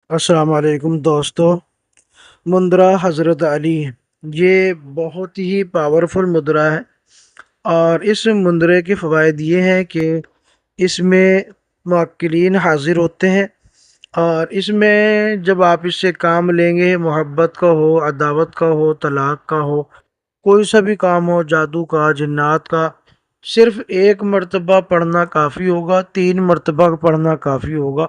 السلام علیکم دوستو۔ مندرہ حضرت علی یہ بہت ہی پاورفل مندرہ ہے، اور اس مندرے کے فوائد یہ ہیں کہ اس میں موکلین حاضر ہوتے ہیں، اور اس میں جب آپ اس سے کام لیں گے، محبت کا ہو، عداوت کا ہو، طلاق کا ہو، کوئی سا بھی کام ہو، جادو کا، جنات کا، صرف ایک مرتبہ پڑھنا کافی ہوگا، 3 مرتبہ پڑھنا کافی ہوگا،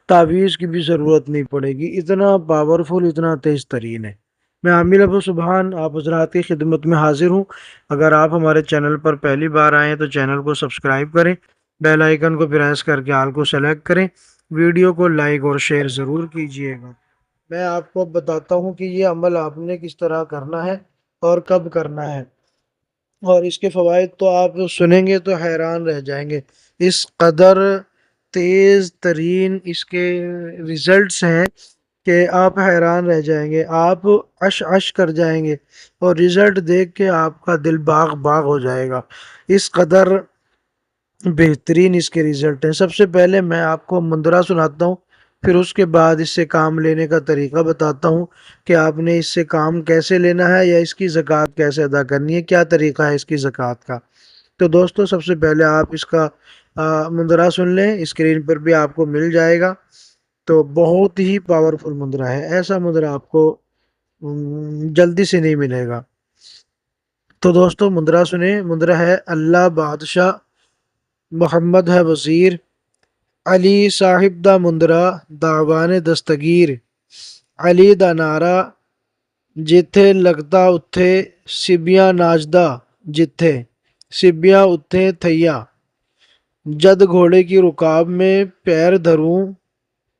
تعویذ کی بھی ضرورت نہیں پڑے گی، اتنا پاورفل، اتنا تیز ترین ہے۔ میں عامل ابو سبحان آپ حضرات کی خدمت میں حاضر ہوں۔ اگر آپ ہمارے چینل پر پہلی بار آئے ہیں تو چینل کو سبسکرائب کریں، بیل آئیکن کو پریس کر کے آل کو سلیکٹ کریں، ویڈیو کو لائک اور شیئر ضرور کیجیے گا۔ میں آپ کو بتاتا ہوں کہ یہ عمل آپ نے کس طرح کرنا ہے اور کب کرنا ہے، اور اس کے فوائد تو آپ سنیں گے تو حیران رہ جائیں گے۔ اس قدر تیز ترین اس کے ریزلٹس ہیں کہ آپ حیران رہ جائیں گے، آپ عش عش کر جائیں گے، اور رزلٹ دیکھ کے آپ کا دل باغ باغ ہو جائے گا۔ اس قدر بہترین اس کے ریزلٹ ہیں۔ سب سے پہلے میں آپ کو مندرہ سناتا ہوں، پھر اس کے بعد اس سے کام لینے کا طریقہ بتاتا ہوں کہ آپ نے اس سے کام کیسے لینا ہے، یا اس کی زکوٰۃ کیسے ادا کرنی ہے، کیا طریقہ ہے اس کی زکوٰۃ کا۔ تو دوستو، سب سے پہلے آپ اس کا مندرہ سن لیں، اسکرین پر بھی آپ کو مل جائے گا۔ تو بہت ہی پاورفل مندرہ ہے، ایسا مندرہ آپ کو جلدی سے نہیں ملے گا۔ تو دوستو مندرہ سنیں۔ مندرہ ہے: اللہ بادشاہ، محمد ہے وزیر، علی صاحب دا مندرہ داوان دستگیر، علی دا نعرہ جتھے لگتا اتھے سبیاں ناچدا، جتھے سبیاں اتھے تھیا، جد گھوڑے کی رکاب میں پیر دھروں،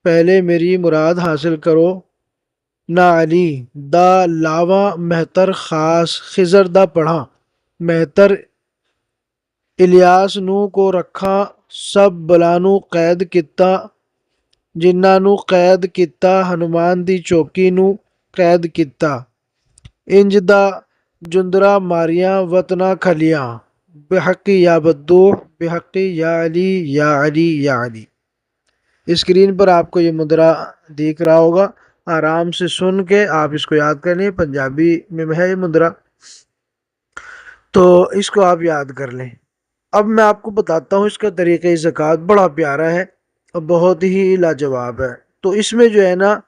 پہلے میری مراد حاصل کرو، نہ علی دا لاواں مہتر خاص، خضر دا پڑھا مہتر، الیاس نو کو رکھا سب بلانو قید کتا، جنہاں نو قید کتا ہنومان دی چوکی نو قید کتا، انج دا جندرا ماریاں وطنا کھلیاں، بحقی یا بدوح، بحقی یا علی یا علی یا علی۔ اسکرین پر آپ کو یہ مندرہ دیکھ رہا ہوگا، آرام سے سن کے آپ اس کو یاد کر لیں۔ پنجابی میں ہے یہ مندرہ، تو اس کو آپ یاد کر لیں۔ اب میں آپ کو بتاتا ہوں اس کا طریقہ زکوٰۃ، بڑا پیارا ہے اور بہت ہی لاجواب ہے۔ تو اس میں جو ہے نا،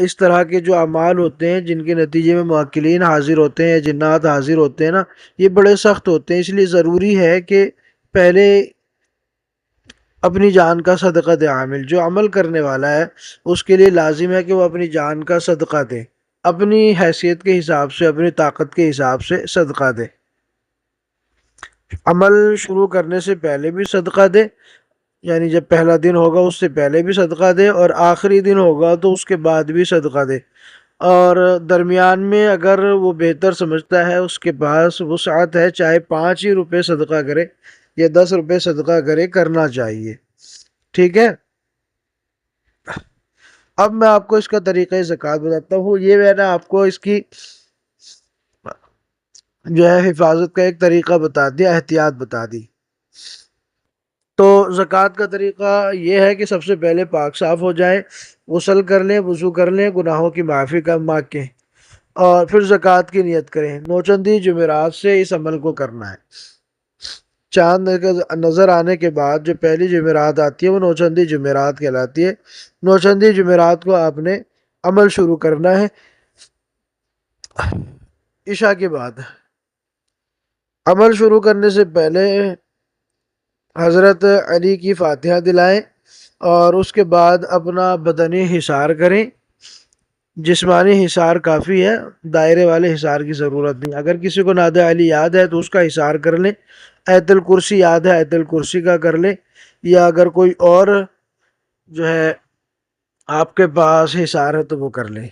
اس طرح کے جو اعمال ہوتے ہیں جن کے نتیجے میں موکلین حاضر ہوتے ہیں، جنات حاضر ہوتے ہیں نا، یہ بڑے سخت ہوتے ہیں، اس لیے ضروری ہے کہ پہلے اپنی جان کا صدقہ دے۔ عامل جو عمل کرنے والا ہے اس کے لیے لازم ہے کہ وہ اپنی جان کا صدقہ دے، اپنی حیثیت کے حساب سے، اپنی طاقت کے حساب سے صدقہ دے۔ عمل شروع کرنے سے پہلے بھی صدقہ دے، یعنی جب پہلا دن ہوگا اس سے پہلے بھی صدقہ دے، اور آخری دن ہوگا تو اس کے بعد بھی صدقہ دے، اور درمیان میں اگر وہ بہتر سمجھتا ہے، اس کے پاس وسعت ہے، چاہے 5 ہی روپے صدقہ کرے یا 10 روپے صدقہ کرے، کرنا چاہیے۔ ٹھیک ہے۔ اب میں آپ کو اس کا طریقہ زکوٰۃ بتاتا ہوں۔ یہ میں نے آپ کو اس کی جو ہے حفاظت کا ایک طریقہ بتا دیا، احتیاط بتا دی۔ تو زکوٰۃ کا طریقہ یہ ہے کہ سب سے پہلے پاک صاف ہو جائیں، غسل کر لیں، وضو کر لیں، گناہوں کی معافی کا مانگ کے، اور پھر زکوٰۃ کی نیت کریں۔ نوچندی جمعرات سے اس عمل کو کرنا ہے۔ چاند نظر آنے کے بعد جو پہلی جمعرات آتی ہے وہ نوچندی جمعرات کہلاتی ہے۔ نوچندی جمعرات کو آپ نے عمل شروع کرنا ہے عشاء کے بعد۔ عمل شروع کرنے سے پہلے حضرت علی کی فاتحہ دلائیں، اور اس کے بعد اپنا بدنی حصار کریں۔ جسمانی حصار کافی ہے، دائرے والے حصار کی ضرورت نہیں۔ اگر کسی کو ناد علی یاد ہے تو اس کا حصار کر لیں، آیت الکرسی یاد ہے آیت الکرسی کا کر لیں، یا اگر کوئی اور جو ہے آپ کے پاس حصار ہے تو وہ کر لیں۔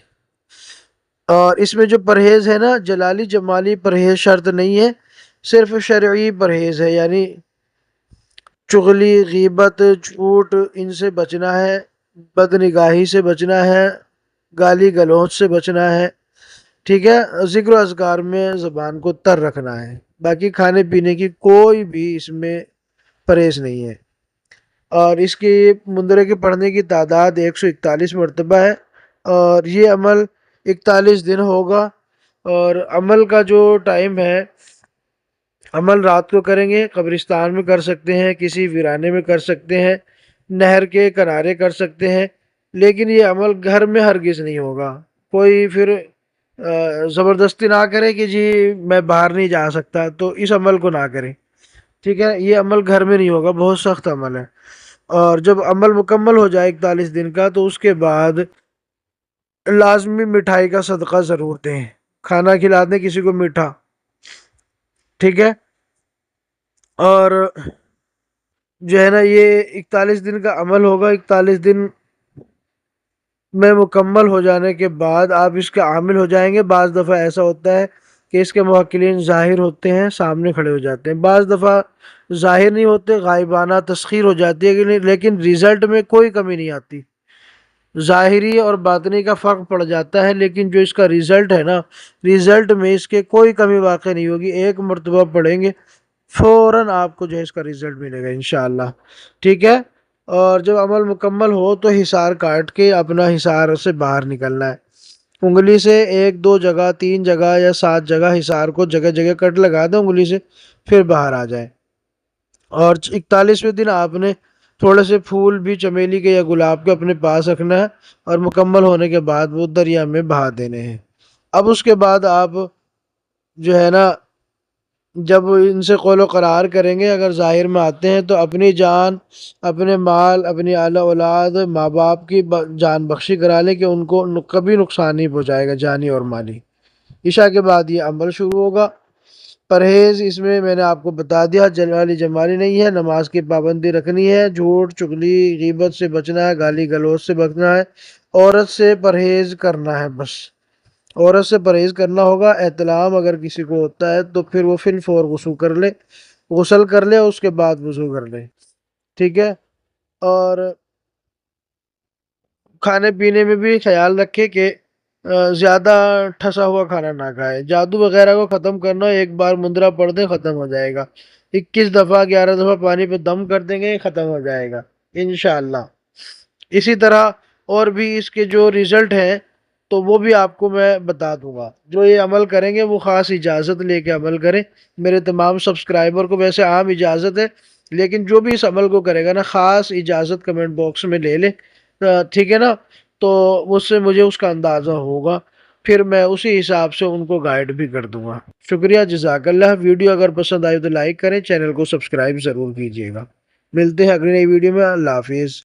اور اس میں جو پرہیز ہے نا، جلالی جمالی پرہیز شرط نہیں ہے، صرف شرعی پرہیز ہے، یعنی چغلی، غیبت، جھوٹ، ان سے بچنا ہے، بد نگاہی سے بچنا ہے، گالی گلوچ سے بچنا ہے۔ ٹھیک ہے۔ ذکر و اذکار میں زبان کو تر رکھنا ہے، باقی کھانے پینے کی کوئی بھی اس میں پرہیز نہیں ہے۔ اور اس کی مندرے کے پڑھنے کی تعداد 141 مرتبہ ہے، اور یہ عمل 41 دن ہوگا۔ اور عمل کا جو ٹائم ہے، عمل رات کو کریں گے، قبرستان میں کر سکتے ہیں، کسی ویرانے میں کر سکتے ہیں، نہر کے کنارے کر سکتے ہیں، لیکن یہ عمل گھر میں ہرگز نہیں ہوگا۔ کوئی پھر زبردستی نہ کرے کہ جی میں باہر نہیں جا سکتا، تو اس عمل کو نہ کریں، ٹھیک ہے؟ یہ عمل گھر میں نہیں ہوگا، بہت سخت عمل ہے۔ اور جب عمل مکمل ہو جائے 41 دن کا، تو اس کے بعد لازمی مٹھائی کا صدقہ ضرور دیں، کھانا کھلا دیں کسی کو میٹھا، ٹھیک ہے؟ اور جو ہے نا، یہ 41 دن کا عمل ہوگا۔ 41 دن میں مکمل ہو جانے کے بعد آپ اس کے عامل ہو جائیں گے۔ بعض دفعہ ایسا ہوتا ہے کہ اس کے موکلین ظاہر ہوتے ہیں، سامنے کھڑے ہو جاتے ہیں، بعض دفعہ ظاہر نہیں ہوتے، غائبانہ تسخیر ہو جاتی ہے، لیکن رزلٹ میں کوئی کمی نہیں آتی۔ ظاہری اور باطنی کا فرق پڑ جاتا ہے، لیکن جو اس کا رزلٹ ہے نا، رزلٹ میں اس کے کوئی کمی واقع نہیں ہوگی۔ ایک مرتبہ پڑھیں گے، فوراً آپ کو جو ہے اس کا رزلٹ ملے گا انشاءاللہ، ٹھیک ہے؟ اور جب عمل مکمل ہو تو حصار کاٹ کے اپنا حصار سے باہر نکلنا ہے۔ انگلی سے 1 2 جگہ، 3 جگہ یا 7 جگہ حصار کو جگہ جگہ کٹ لگا دیں انگلی سے، پھر باہر آ جائے۔ اور 41ویں دن آپ نے تھوڑے سے پھول بھی چمیلی کے یا گلاب کے اپنے پاس رکھنا ہے، اور مکمل ہونے کے بعد وہ دریا میں بہا دینے ہیں۔ اب اس کے بعد آپ جو ہے نا، جب ان سے قول و قرار کریں گے، اگر ظاہر میں آتے ہیں تو اپنی جان، اپنے مال، اپنی اعلی اولاد، ماں باپ کی جان بخشی کرا لیں کہ ان کو کبھی نقصان نہیں پہنچائے گا، جانی اور مالی۔ عشاء کے بعد یہ عمل شروع ہوگا۔ پرہیز اس میں نے آپ کو بتا دیا، جلالی جمالی نہیں ہے، نماز کی پابندی رکھنی ہے، جھوٹ چغلی غیبت سے بچنا ہے، گالی گلوچ سے بچنا ہے، عورت سے پرہیز کرنا ہے، بس عورت سے پرہیز کرنا ہوگا۔ احتلام اگر کسی کو ہوتا ہے تو پھر وہ فی الفور غسل کر لے، اس کے بعد وضو کر لے، ٹھیک ہے؟ اور کھانے پینے میں بھی خیال رکھے کہ زیادہ ٹھسا ہوا کھانا نہ کھائے۔ جادو وغیرہ کو ختم کرنا، ایک بار مندرہ پڑھ دیں ختم ہو جائے گا۔ 21 دفعہ 11 دفعہ پانی پہ دم کر دیں گے، ختم ہو جائے گا انشاءاللہ۔ اسی طرح اور بھی اس کے جو رزلٹ ہیں تو وہ بھی آپ کو میں بتا دوں گا۔ جو یہ عمل کریں گے وہ خاص اجازت لے کے عمل کریں۔ میرے تمام سبسکرائبر کو ویسے عام اجازت ہے، لیکن جو بھی اس عمل کو کرے گا نا، خاص اجازت کمنٹ باکس میں لے لے، ٹھیک ہے نا؟ تو اس سے مجھے اس کا اندازہ ہوگا، پھر میں اسی حساب سے ان کو گائیڈ بھی کر دوں گا۔ شکریہ، جزاک اللہ۔ ویڈیو اگر پسند آئی تو لائک کریں، چینل کو سبسکرائب ضرور کیجیے گا۔ ملتے ہیں اگلی نئی ویڈیو میں، اللہ حافظ۔